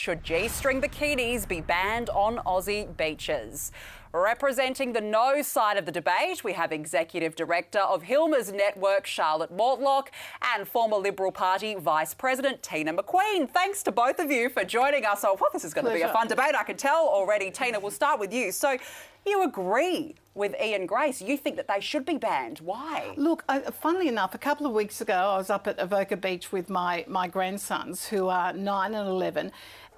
should G-string bikinis be banned on Aussie beaches? Representing the no side of the debate, we have Executive Director of Hilma's network, Charlotte Mortlock, and former Liberal Party Vice President, Teena McQueen. Thanks to both of you for joining us. Oh, well, this is going to be a fun debate, I can tell already. Teena, we'll start with you. So you agree with Ian Grace. You think that they should be banned. Why? Look, funnily enough, a couple of weeks ago, I was up at Avoca Beach with my grandsons, who are 9 and 11,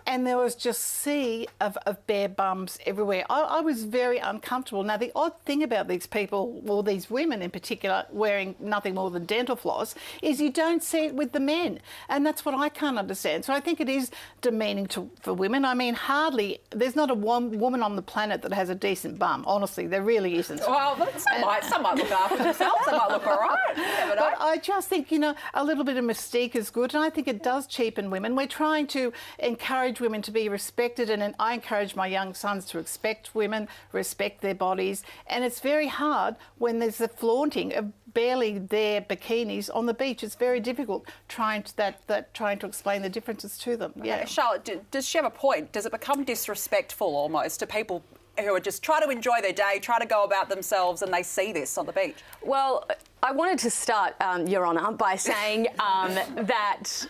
and there was just sea of bare bums everywhere. I was very uncomfortable. Now, the odd thing about these people, or these women in particular, wearing nothing more than dental floss, is you don't see it with the men. And that's what I can't understand. So I think it is demeaning for women. I mean, there's not a woman on the planet that has a decent bum. Honestly, there really isn't. Well, some might look after themselves. They might look all right. But I just think, a little bit of mystique is good. And I think it does cheapen women. We're trying to encourage women to be respected, and I encourage my young sons to respect women, respect their bodies, and it's very hard when there's the flaunting of barely there bikinis on the beach. It's very difficult trying to explain the differences to them. Yeah, Charlotte, does she have a point? Does it become disrespectful almost to people who are just trying to enjoy their day, try to go about themselves, and they see this on the beach? Well, I wanted to start, Your Honour, by saying that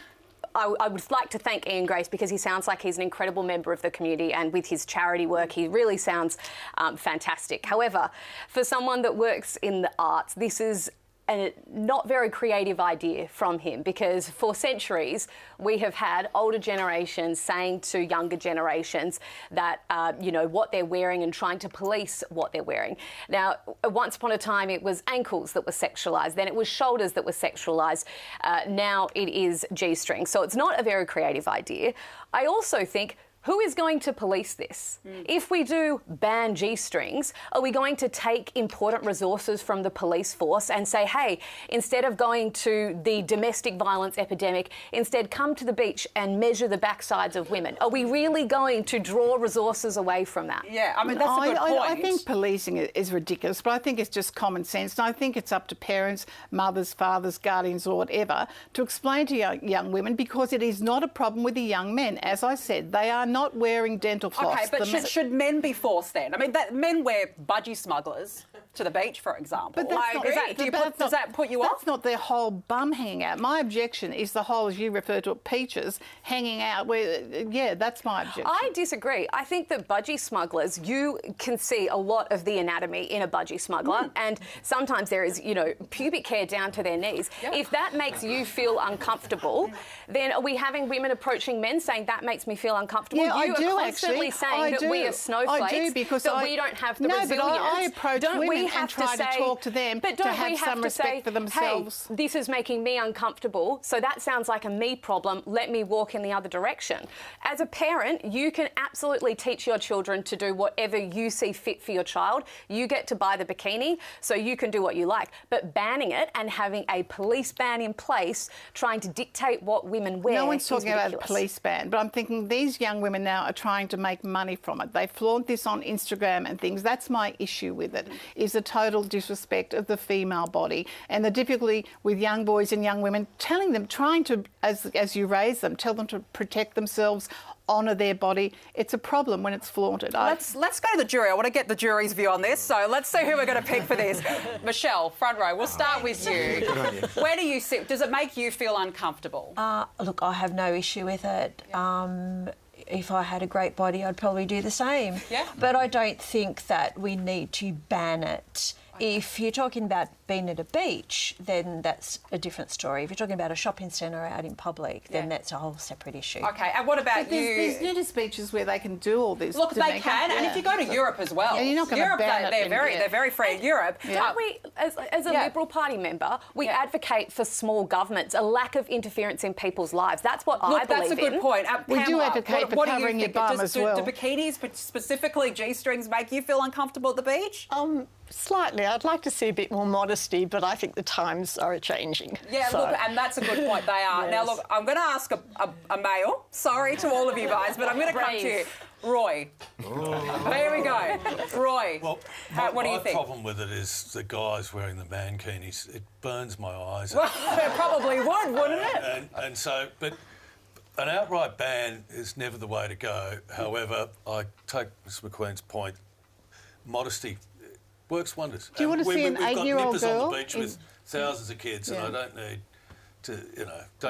I would like to thank Ian Grace, because he sounds like he's an incredible member of the community, and with his charity work he really sounds fantastic. However, for someone that works in the arts, this is a not very creative idea from him, because for centuries we have had older generations saying to younger generations that, what they're wearing, and trying to police what they're wearing. Now, once upon a time it was ankles that were sexualised, then it was shoulders that were sexualised, now it is G-string. So it's not a very creative idea. I also think, who is going to police this? If we do ban G-strings, are we going to take important resources from the police force and say, hey, instead of going to the domestic violence epidemic, instead come to the beach and measure the backsides of women? Are we really going to draw resources away from that? Yeah, I mean, that's a good point. I think policing is ridiculous, but I think it's just common sense. And I think it's up to parents, mothers, fathers, guardians, or whatever, to explain to young women, because it is not a problem with the young men. As I said, they are not wearing dental floss. Okay, but should men be forced then? I mean, men wear budgie smugglers to the beach, for example. But that's does that put you off? That's not their whole bum hanging out. My objection is the whole, as you refer to it, peaches hanging out. Yeah, that's my objection. I disagree. I think that budgie smugglers, you can see a lot of the anatomy in a budgie smuggler, and sometimes there is, pubic hair down to their knees. Yep. If that makes you feel uncomfortable, then are we having women approaching men saying that makes me feel uncomfortable? Yeah, you are constantly saying that we are snowflakes, I do, because we don't have the resilience. No, but I approach women and try to talk to them but to have some respect for themselves. Hey, this is making me uncomfortable, so that sounds like a me problem. Let me walk in the other direction. As a parent, you can absolutely teach your children to do whatever you see fit for your child. You get to buy the bikini, so you can do what you like. But banning it and having a police ban in place, trying to dictate what women wear, no one's talking about a police ban, but I'm thinking these young women now are trying to make money from it. They flaunt this on Instagram and things. That's my issue with it, is the total disrespect of the female body, and the difficulty with young boys and young women, telling them, trying to, as you raise them, tell them to protect themselves, honour their body. It's a problem when it's flaunted. Let's go to the jury. I want to get the jury's view on this, so let's see who we're going to pick for this. Michelle, front row, we'll start with you. Where do you sit? Does it make you feel uncomfortable? Look, I have no issue with it. If I had a great body, I'd probably do the same. Yeah. But I don't think that we need to ban it. If you're talking about being at a beach, then that's a different story. If you're talking about a shopping centre out in public, then that's a whole separate issue. Okay, and what about you? There's nudist beaches where they can do all this. Look, they can, and if you go to Europe as well, you're not going to ban it. They're very free in Europe. Don't we, as a Liberal Party member, we advocate for small governments, a lack of interference in people's lives. That's what I believe in. That's a good point. We do advocate for covering your bum as well. Do bikinis, specifically G-strings, make you feel uncomfortable at the beach? Slightly. I'd like to see a bit more modesty, but I think the times are changing. Yeah, so. Look, and that's a good point, they are. Yes. Now, look, I'm going to ask a male. Sorry to all of you guys, but I'm going to come to you. Roy. There we go. Roy, well, what do you think? My problem with it is the guys wearing the mankinis. It burns my eyes. Well, it probably would, wouldn't it? And so, but An outright ban is never the way to go. However, I take Ms McQueen's point. Modesty works wonders. Do you want to see an 8-year-old girl? We've got nippers on the beach with thousands of kids, Yeah. and I don't need to,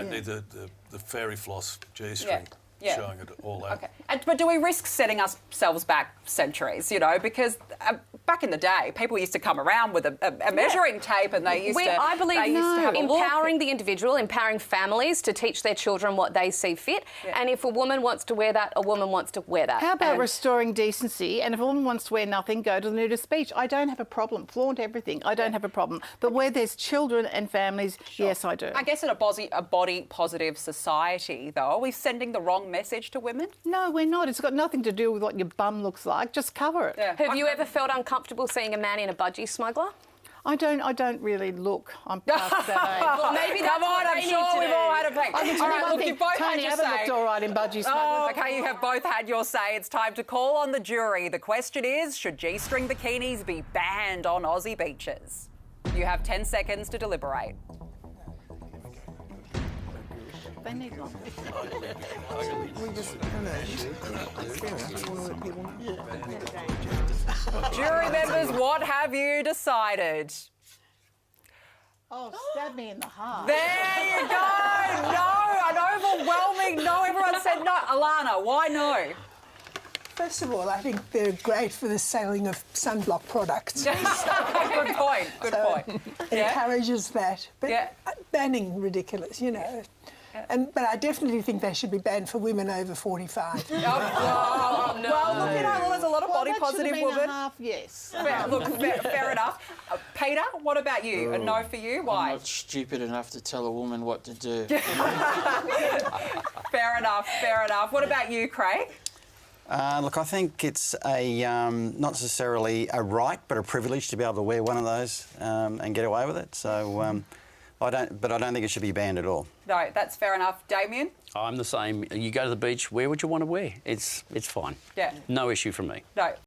need the fairy floss G-string. Yeah. Showing it all out. Okay. But do we risk setting ourselves back centuries, because back in the day, people used to come around with a measuring tape and they used to have a empowering the individual, empowering families to teach their children what they see fit. Yeah. And if a woman wants to wear that, a woman wants to wear that. How about restoring decency? And if a woman wants to wear nothing, go to the nudist beach. I don't have a problem. Flaunt everything. I don't have a problem. But where there's children and families, yes, I do. I guess in a body-positive society, though, are we sending the wrong message to women? No, we're not. It's got nothing to do with what your bum looks like. Just cover it. Yeah. Have you ever felt uncomfortable seeing a man in a budgie smuggler? I don't really look. I'm past that age. Well, maybe that's Come on, I'm sure we've all had a break. I can tell you one thing, you've both Tony had your Abbott say. looked all right in budgie smugglers. Okay, you have both had your say. It's time to call on the jury. The question is, should G-string bikinis be banned on Aussie beaches? You have 10 seconds to deliberate. They need one. Jury members, what have you decided? Oh, stab me in the heart. There you go. No, an overwhelming no. Everyone said no. Alana, why no? First of all, I think they're great for the selling of sunblock products. Good point. Good point. Encourages that. But Yeah. banning ridiculous, But I definitely think they should be banned for women over 45. Well, look, there's a lot of body-positive women. Yes. Fair enough. Peter, what about you? A no for you? Why? I'm not stupid enough to tell a woman what to do. Fair enough. What about you, Craig? Look, I think it's not necessarily a right, but a privilege to be able to wear one of those and get away with it. So I don't think it should be banned at all. No, that's fair enough. Damien? I'm the same. You go to the beach, wear what you want to wear. It's fine. Yeah. No issue from me. No.